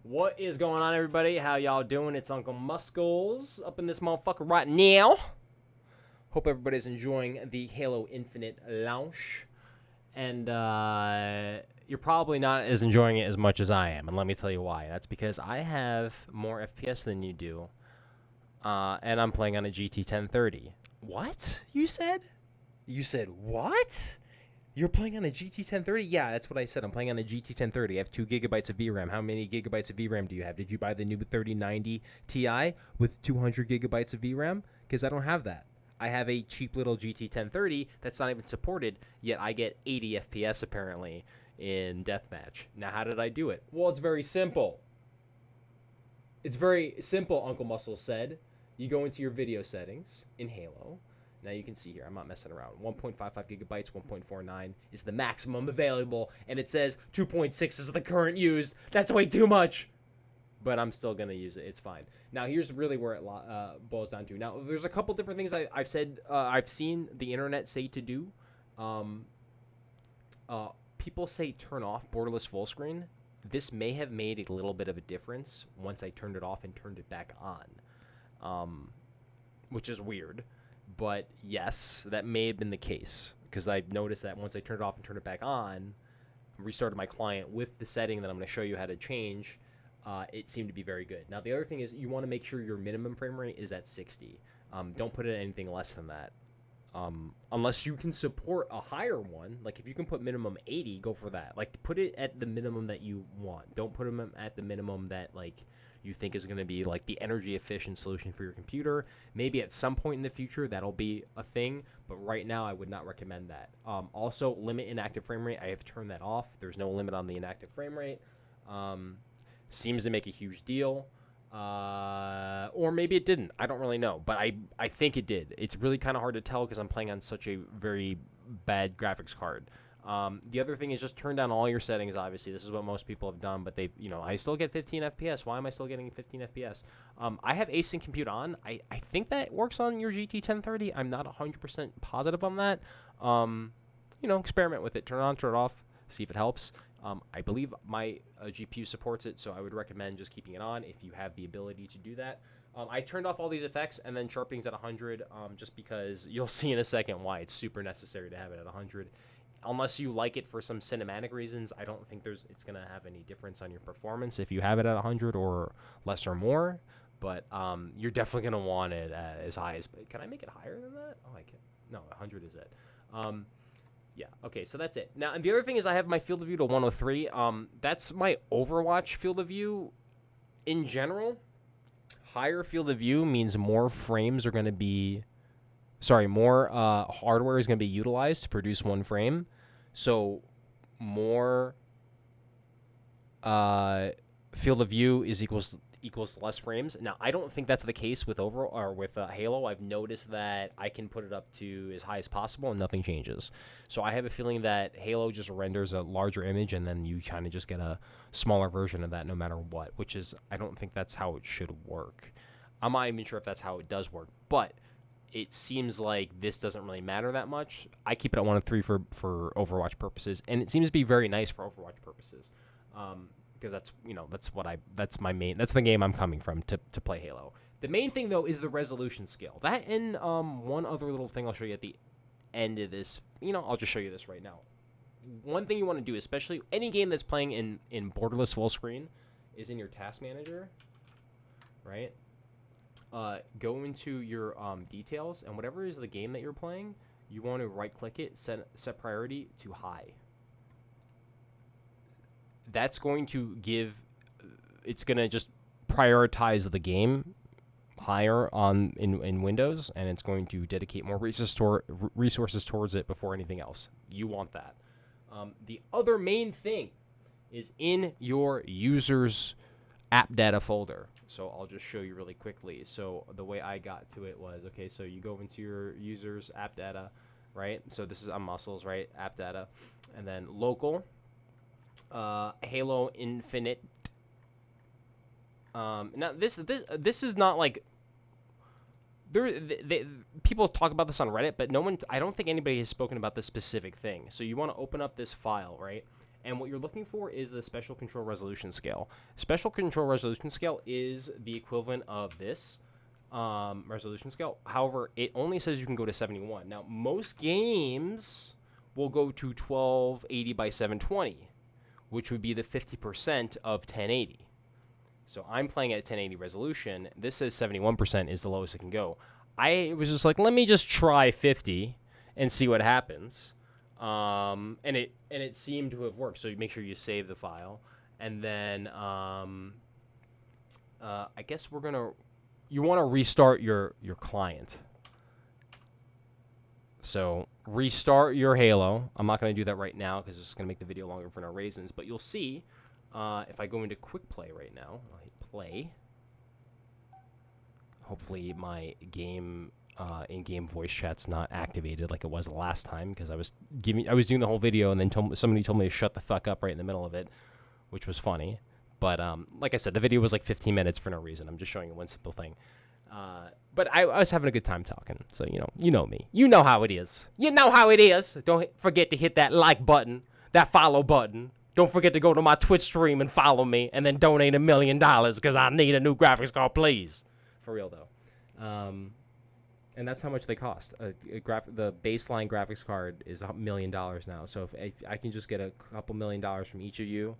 What is going on, everybody? How y'all doing? It's unclemusclez up in this motherfucker right now. Hope everybody's enjoying the HaloInfinite launch. And you're probably not as enjoying it as much as I am. And let me tell you why. That's because I have more FPS than you do. And I'm playing on a GT 1030. What? You said? You said what? You're playing on a GT 1030? Yeah, that's what I said. I'm playing on a GT 1030. I have 2 gigabytes of VRAM. How many gigabytes of VRAM do you have? Did you buy the new 3090 Ti with 200 gigabytes of VRAM? Because I don't have that. I have a cheap little GT 1030 that's not even supported, yet I get 80 FPS apparently in Deathmatch. Now, how did I do it? Well, it's very simple. It's very simple, Uncle Muscle said. You go into your video settings in Halo. Now you can see here, I'm not messing around. 1.55 gigabytes, 1.49 is the maximum available, and it says 2.6 is the current used. That's way too much, but I'm still gonna use it. It's fine. Now here's really where it boils down to. Now there's a couple different things I've said, I've seen the internet say to do. People say turn off borderless full screen. This may have made a little bit of a difference once I turned it off and turned it back on, which is weird. But yes, that may have been the case because I noticed that once I turned it off and turned it back on, restarted my client with the setting that I'm going to show you how to change, it seemed to be very good. Now, the other thing is you want to make sure your minimum frame rate is at 60. Don't put it at anything less than that. Unless you can support a higher one. Like, if you can put minimum 80, go for that. Like, put it at the minimum that you want. Don't put them at the minimum that, like, you think is going to be like the energy efficient solution for your computer. Maybe at some point in the future that'll be a thing, but right now I would not recommend that. Also, limit inactive frame rate. I have turned that off. There's no limit on the inactive frame rate. Seems to make a huge deal. Or maybe it didn't. I don't really know, but I think it did. It's really kind of hard to tell because I'm playing on such a very bad graphics card. The other thing is just turn down all your settings. Obviously, this is what most people have done, but I still get 15 FPS. Why am I still getting 15 FPS? I have async compute on. I think that works on your GT 1030. I'm not 100% positive on that. Experiment with it. Turn it on, turn it off, see if it helps. I believe my GPU supports it, so I would recommend just keeping it on if you have the ability to do that. I turned off all these effects and then sharpening's at 100, just because you'll see in a second why it's super necessary to have it at 100. Unless you like it for some cinematic reasons, I don't think it's going to have any difference on your performance if you have it at 100 or less or more. But you're definitely going to want it as high as... Can I make it higher than that? Oh, I can. No, 100 is it. Yeah, okay, so that's it. Now, and the other thing is I have my field of view to 103. That's my Overwatch field of view. In general, higher field of view means more frames are going to be... more hardware is going to be utilized to produce one frame. So more field of view is equals to less frames. Now, I don't think that's the case with Halo. I've noticed that I can put it up to as high as possible and nothing changes. So I have a feeling that Halo just renders a larger image and then you kind of just get a smaller version of that no matter what, which is, I don't think that's how it should work. I'm not even sure if that's how it does work, but it seems like this doesn't really matter that much. I keep it at 103 for Overwatch purposes, and it seems to be very nice for Overwatch purposes, because that's the game I'm coming from to play Halo. The main thing though is the resolution scale. That and one other little thing I'll show you at the end of this. I'll just show you this right now. One thing you want to do, especially any game that's playing in borderless full screen, is in your task manager, right? Go into your details, and whatever is the game that you're playing, you want to right-click it, set priority to high. That's going to it's going to just prioritize the game higher in Windows, and it's going to dedicate more resources towards it before anything else. You want that. The other main thing is in your user's AppData folder. So I'll just show you really quickly. So the way I got to it was, okay, so you go into your user's AppData, right? So this is on Muscles, right? AppData. And then local, HaloInfinite. Now this is not like... people talk about this on Reddit, but I don't think anybody has spoken about this specific thing. So you want to open up this file, right? And what you're looking for is the special control resolution scale. Special control resolution scale is the equivalent of this resolution scale. However, it only says you can go to 71. Now, most games will go to 1280 by 720, which would be the 50% of 1080. So I'm playing at 1080 resolution. This says 71% is the lowest it can go. I was just like, let me just try 50 and see what happens. And it seemed to have worked. So you make sure you save the file, and then I guess you want to restart your client. So restart your Halo. I'm not going to do that right now because it's going to make the video longer for no reasons. But you'll see if I go into quick play right now, I'll hit play. Hopefully my game in-game voice chat's not activated like it was the last time, because I was doing the whole video and then somebody told me to shut the fuck up right in the middle of it, which was funny. But like I said, the video was like 15 minutes for no reason. I'm just showing you one simple thing. But I was having a good time talking. So, you know me. You know how it is. You know how it is. Don't forget to hit that like button, that follow button. Don't forget to go to my Twitch stream and follow me, and then donate $1 million because I need a new graphics card, please. For real, though. And that's how much they cost. The baseline graphics card is $1 million now. So if I can just get a couple $1 million from each of you,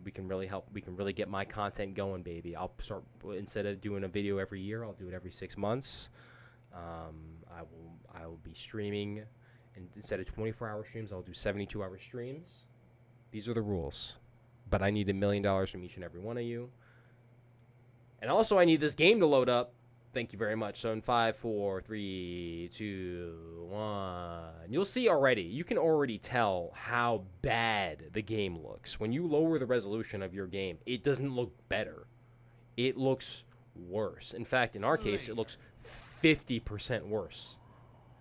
we can really help. We can really get my content going, baby. I'll start, instead of doing a video every year, I'll do it every 6 months. I will be streaming, and instead of 24-hour streams, I'll do 72-hour streams. These are the rules. But I need $1 million from each and every one of you. And also, I need this game to load up. Thank you very much. So in 5, 4, 3, 2, 1, you'll see already. You can already tell how bad the game looks. When you lower the resolution of your game, it doesn't look better. It looks worse. In fact, in our case, it looks 50% worse.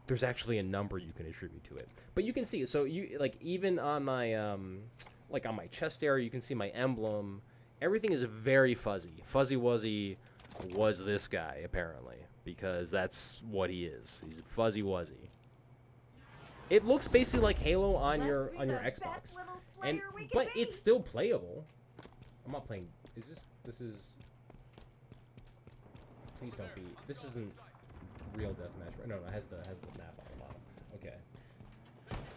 There's actually a number you can attribute to it. But you can see, so you like even on my like on my chest area, you can see my emblem. Everything is very fuzzy. Fuzzy Wuzzy was this guy, apparently, because that's what he is. He's fuzzy wuzzy. It looks basically like Halo on your Xbox, but it's still playable. I'm not playing. This is. Please don't be. This isn't real deathmatch. No, it has the map on the bottom. Okay.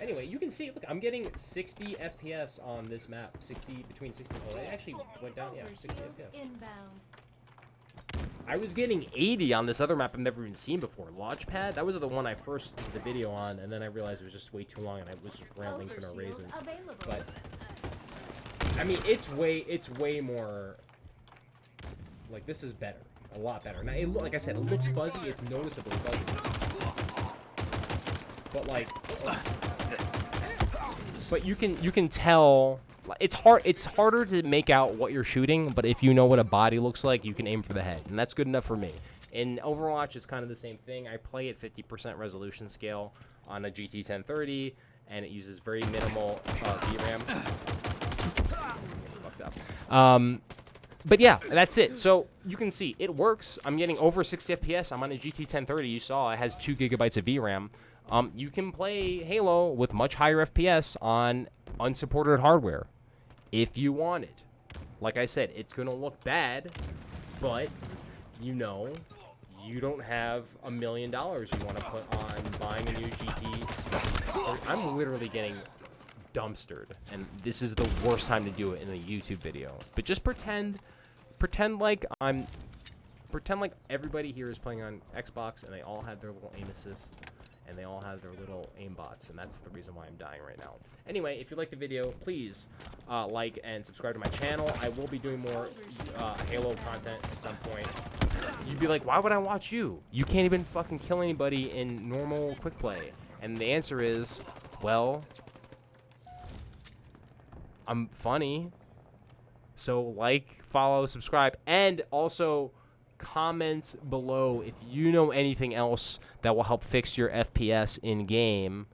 Anyway, you can see. Look, I'm getting 60 FPS on this map. Between 60. Oh, it actually went down. Yeah, 60 FPS. Inbound. I was getting 80 on this other map I've never even seen before. Launchpad, that was the one I first did the video on, and then I realized it was just way too long, and I was just rambling for no reasons. But I mean, it's way more. Like, this is better, a lot better. Now, like I said, it looks fuzzy. It's noticeably fuzzy. But like, but you can tell. It's harder to make out what you're shooting, but if you know what a body looks like, you can aim for the head, and that's good enough for me. In Overwatch, it's kind of the same thing. I play at 50% resolution scale on a GT 1030, and it uses very minimal VRAM. Fucked up. But yeah, that's it. So you can see it works. I'm getting over 60 FPS. I'm on a GT 1030. You saw it has 2 GB of VRAM. You can play Halo with much higher FPS on unsupported hardware if you want it. Like I said, it's going to look bad, but you don't have $1 million you want to put on buying a new GT. I'm literally getting dumpstered, and this is the worst time to do it in a YouTube video. But just pretend like everybody here is playing on Xbox, and they all have their little aim assist, and they all have their little aimbots, and that's the reason why I'm dying right now. Anyway, if you liked the video, please like and subscribe to my channel. I will be doing more Halo content at some point. You'd be like, why would I watch you? You can't even fucking kill anybody in normal quick play. And the answer is, well, I'm funny. So like, follow, subscribe, and also comment below if you know anything else that will help fix your FPS in game,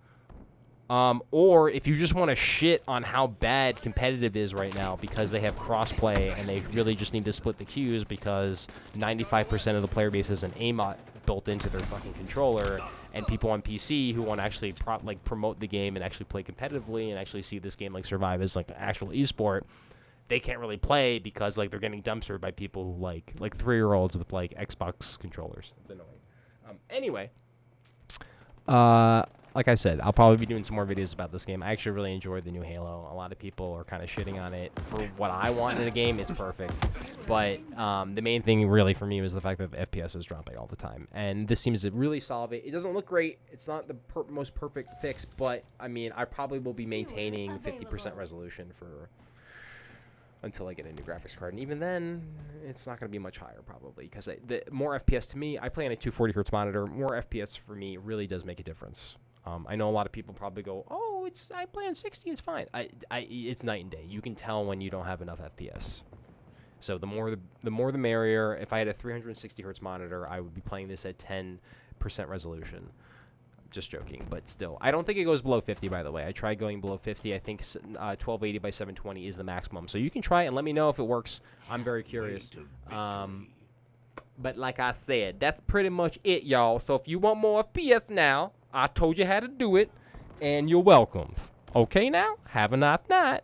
or if you just want to shit on how bad competitive is right now because they have crossplay and they really just need to split the queues because 95% of the player base has an aimbot built into their fucking controller, and people on PC who want to actually promote the game and actually play competitively and actually see this game like survive as like the actual esport, they can't really play because like they're getting dumpstered by people who like 3-year-olds with like Xbox controllers. It's annoying. Anyway, like I said, I'll probably be doing some more videos about this game. I actually really enjoyed the new Halo. A lot of people are kind of shitting on it. For what I want in a game, it's perfect. But the main thing really for me was the fact that the FPS is dropping all the time. And this seems to really solve it. It doesn't look great. It's not the most perfect fix. But, I mean, I probably will be maintaining 50% resolution until I get a new graphics card. And even then, it's not going to be much higher probably. Because the more FPS to me, I play on a 240 Hz monitor. More FPS for me really does make a difference. I know a lot of people probably go, "Oh, I play on 60, it's fine." It's night and day. You can tell when you don't have enough FPS. So the more the merrier. If I had a 360 Hz monitor, I would be playing this at 10% resolution. Just joking, but still, I don't think it goes below 50. By the way, I tried going below 50. I think 1280 by 720 is the maximum. So you can try it and let me know if it works. I'm very curious. But like I said, that's pretty much it, y'all. So if you want more FPS now, I told you how to do it, and you're welcome. Okay, now, have a nice night.